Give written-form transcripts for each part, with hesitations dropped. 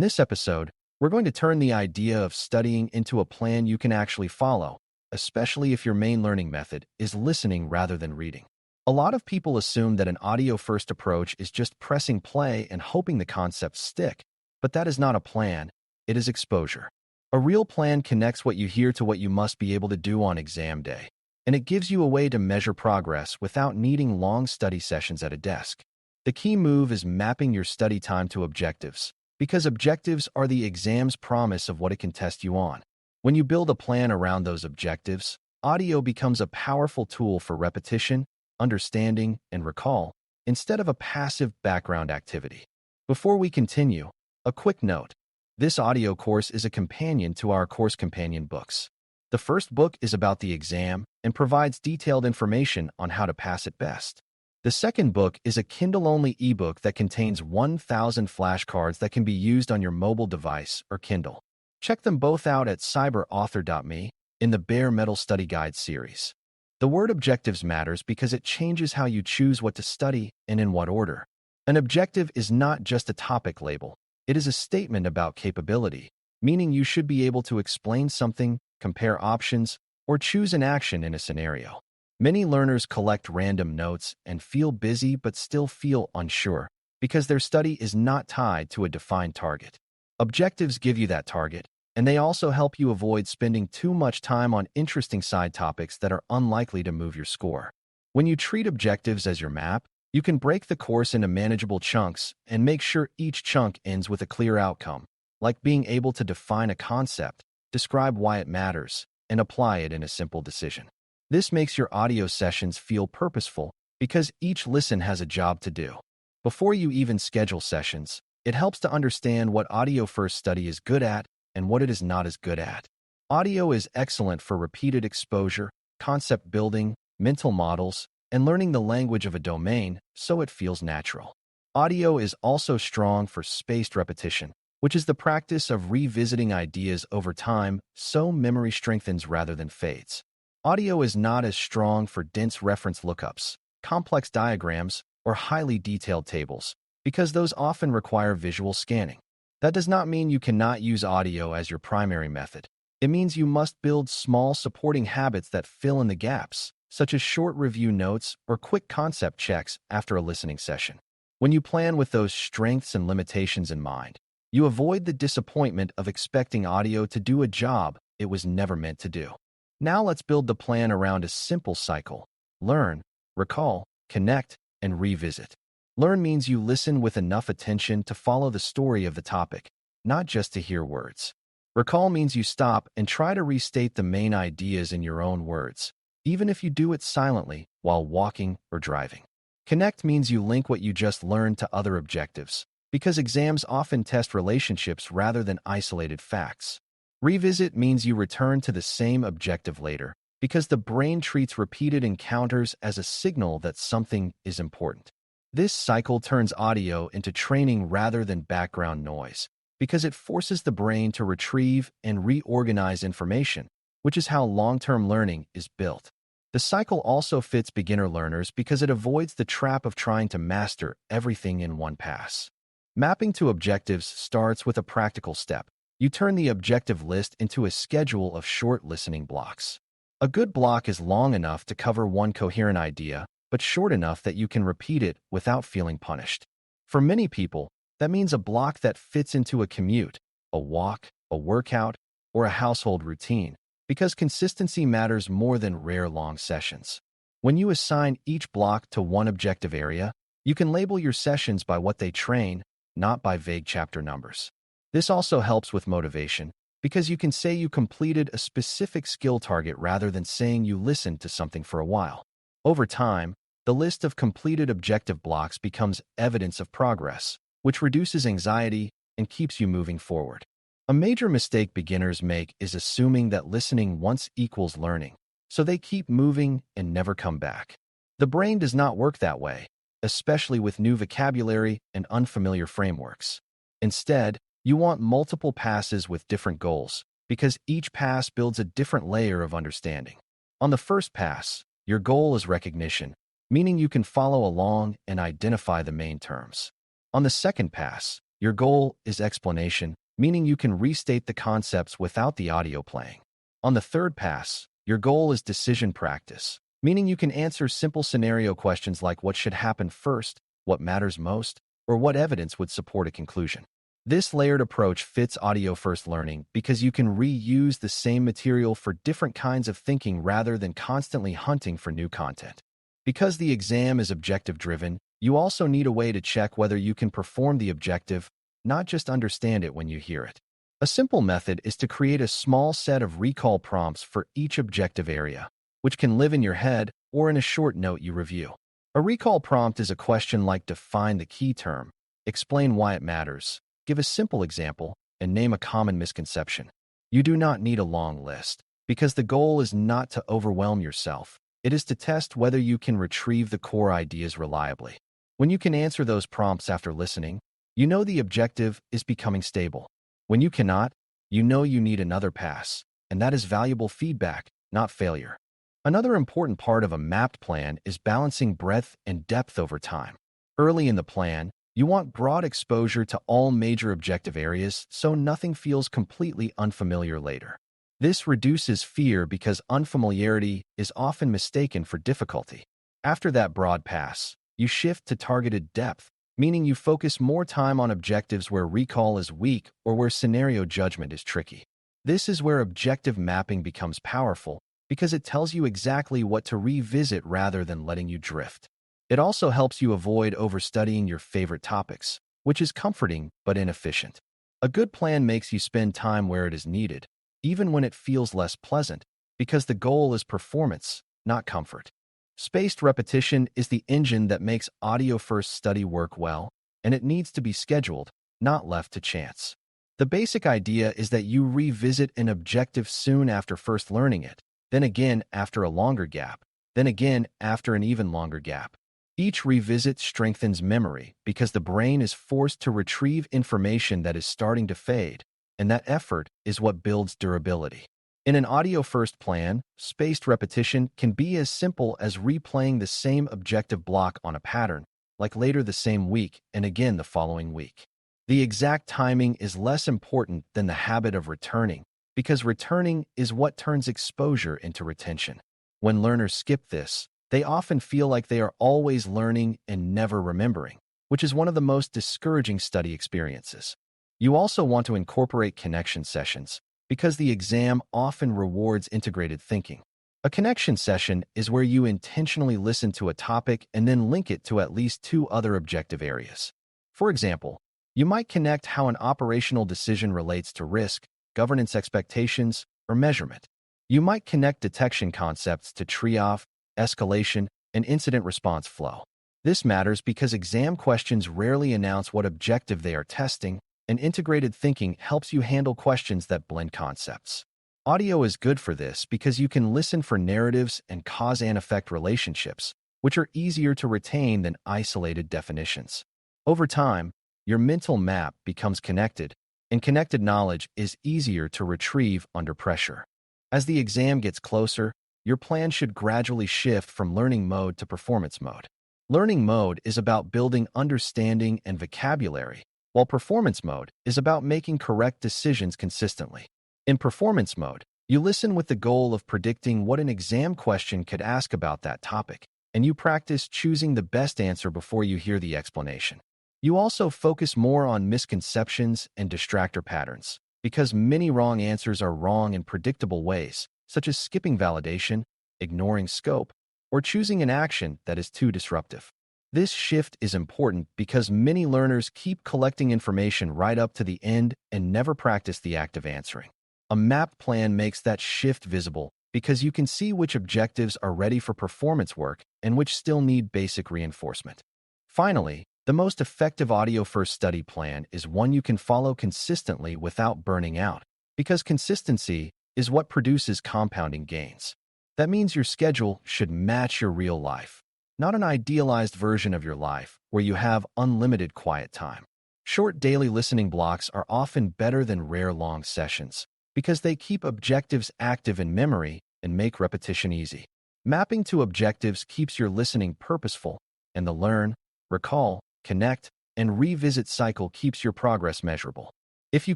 this episode, we're going to turn the idea of studying into a plan you can actually follow, especially if your main learning method is listening rather than reading. A lot of people assume that an audio-first approach is just pressing play and hoping the concepts stick, but that is not a plan, it is exposure. A real plan connects what you hear to what you must be able to do on exam day, and it gives you a way to measure progress without needing long study sessions at a desk. The key move is mapping your study time to objectives, because objectives are the exam's promise of what it can test you on. When you build a plan around those objectives, audio becomes a powerful tool for repetition, understanding, and recall, instead of a passive background activity. Before we continue, a quick note. This audio course is a companion to our course companion books. The first book is about the exam and provides detailed information on how to pass it best. The second book is a Kindle-only ebook that contains 1,000 flashcards that can be used on your mobile device or Kindle. Check them both out at cyber.author.me in the Bare Metal Study Guide series. The word objectives matters because it changes how you choose what to study and in what order. An objective is not just a topic label. It is a statement about capability, meaning you should be able to explain something, compare options, or choose an action in a scenario. Many learners collect random notes and feel busy but still feel unsure because their study is not tied to a defined target. Objectives give you that target, and they also help you avoid spending too much time on interesting side topics that are unlikely to move your score. When you treat objectives as your map, you can break the course into manageable chunks and make sure each chunk ends with a clear outcome, like being able to define a concept, describe why it matters, and apply it in a simple decision. This makes your audio sessions feel purposeful because each listen has a job to do. Before you even schedule sessions, it helps to understand what audio-first study is good at and what it is not as good at. Audio is excellent for repeated exposure, concept building, mental models, and learning the language of a domain so it feels natural. Audio is also strong for spaced repetition, which is the practice of revisiting ideas over time so memory strengthens rather than fades. Audio is not as strong for dense reference lookups, complex diagrams, or highly detailed tables, because those often require visual scanning. That does not mean you cannot use audio as your primary method. It means you must build small supporting habits that fill in the gaps, such as short review notes or quick concept checks after a listening session. When you plan with those strengths and limitations in mind, you avoid the disappointment of expecting audio to do a job it was never meant to do. Now let's build the plan around a simple cycle: learn, recall, connect, and revisit. Learn means you listen with enough attention to follow the story of the topic, not just to hear words. Recall means you stop and try to restate the main ideas in your own words, even if you do it silently while walking or driving. Connect means you link what you just learned to other objectives, because exams often test relationships rather than isolated facts. Revisit means you return to the same objective later, because the brain treats repeated encounters as a signal that something is important. This cycle turns audio into training rather than background noise, because it forces the brain to retrieve and reorganize information, which is how long-term learning is built. The cycle also fits beginner learners because it avoids the trap of trying to master everything in one pass. Mapping to objectives starts with a practical step. You turn the objective list into a schedule of short listening blocks. A good block is long enough to cover one coherent idea, but short enough that you can repeat it without feeling punished. For many people, that means a block that fits into a commute, a walk, a workout, or a household routine, because consistency matters more than rare long sessions. When you assign each block to one objective area, you can label your sessions by what they train, not by vague chapter numbers. This also helps with motivation, because you can say you completed a specific skill target rather than saying you listened to something for a while. Over time, the list of completed objective blocks becomes evidence of progress, which reduces anxiety and keeps you moving forward. A major mistake beginners make is assuming that listening once equals learning, so they keep moving and never come back. The brain does not work that way, especially with new vocabulary and unfamiliar frameworks. Instead, you want multiple passes with different goals, because each pass builds a different layer of understanding. On the first pass, your goal is recognition, meaning you can follow along and identify the main terms. On the second pass, Your goal is explanation, meaning you can restate the concepts without the audio playing. On the third pass, your goal is decision practice, meaning you can answer simple scenario questions like what should happen first, what matters most, or what evidence would support a conclusion. This layered approach fits audio-first learning because you can reuse the same material for different kinds of thinking rather than constantly hunting for new content. Because the exam is objective-driven, you also need a way to check whether you can perform the objective, not just understand it when you hear it. A simple method is to create a small set of recall prompts for each objective area, which can live in your head or in a short note you review. A recall prompt is a question like define the key term, explain why it matters, give a simple example, and name a common misconception. You do not need a long list, because the goal is not to overwhelm yourself. It is to test whether you can retrieve the core ideas reliably. When you can answer those prompts after listening, you know the objective is becoming stable. When you cannot, you know you need another pass, and that is valuable feedback, not failure. Another important part of a mapped plan is balancing breadth and depth over time. Early in the plan, you want broad exposure to all major objective areas so nothing feels completely unfamiliar later. This reduces fear because unfamiliarity is often mistaken for difficulty. After that broad pass, you shift to targeted depth, meaning you focus more time on objectives where recall is weak or where scenario judgment is tricky. This is where objective mapping becomes powerful because it tells you exactly what to revisit rather than letting you drift. It also helps you avoid overstudying your favorite topics, which is comforting but inefficient. A good plan makes you spend time where it is needed, even when it feels less pleasant, because the goal is performance, not comfort. Spaced repetition is the engine that makes audio-first study work well, and it needs to be scheduled, not left to chance. The basic idea is that you revisit an objective soon after first learning it, then again after a longer gap, then again after an even longer gap. Each revisit strengthens memory because the brain is forced to retrieve information that is starting to fade, and that effort is what builds durability. In an audio-first plan, spaced repetition can be as simple as replaying the same objective block on a pattern, like later the same week and again the following week. The exact timing is less important than the habit of returning, because returning is what turns exposure into retention. When learners skip this, they often feel like they are always learning and never remembering, which is one of the most discouraging study experiences. You also want to incorporate connection sessions, because the exam often rewards integrated thinking. A connection session is where you intentionally listen to a topic and then link it to at least two other objective areas. For example, you might connect how an operational decision relates to risk, governance expectations, or measurement. You might connect detection concepts to triage, escalation, and incident response flow. This matters because exam questions rarely announce what objective they are testing, and integrated thinking helps you handle questions that blend concepts. Audio is good for this because you can listen for narratives and cause and effect relationships, which are easier to retain than isolated definitions. Over time, your mental map becomes connected, and connected knowledge is easier to retrieve under pressure. As the exam gets closer, your plan should gradually shift from learning mode to performance mode. Learning mode is about building understanding and vocabulary, while performance mode is about making correct decisions consistently. In performance mode, you listen with the goal of predicting what an exam question could ask about that topic, and you practice choosing the best answer before you hear the explanation. You also focus more on misconceptions and distractor patterns, because many wrong answers are wrong in predictable ways, such as skipping validation, ignoring scope, or choosing an action that is too disruptive. This shift is important because many learners keep collecting information right up to the end and never practice the act of answering. A mapped plan makes that shift visible because you can see which objectives are ready for performance work and which still need basic reinforcement. Finally, the most effective audio-first study plan is one you can follow consistently without burning out, because consistency is what produces compounding gains. That means your schedule should match your real life, not an idealized version of your life where you have unlimited quiet time. Short daily listening blocks are often better than rare long sessions because they keep objectives active in memory and make repetition easy. Mapping to objectives keeps your listening purposeful, and the learn, recall, connect, and revisit cycle keeps your progress measurable. If you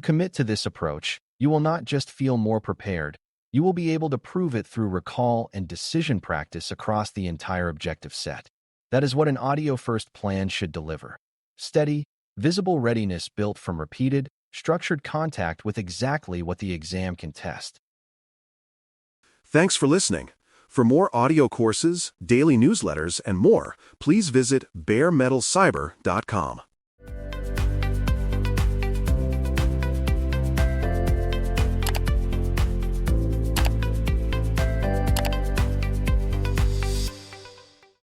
commit to this approach, you will not just feel more prepared, you will be able to prove it through recall and decision practice across the entire objective set. That is what an audio-first plan should deliver. Steady, visible readiness built from repeated, structured contact with exactly what the exam can test. Thanks for listening. For more audio courses, daily newsletters, and more, please visit baremetalcyber.com.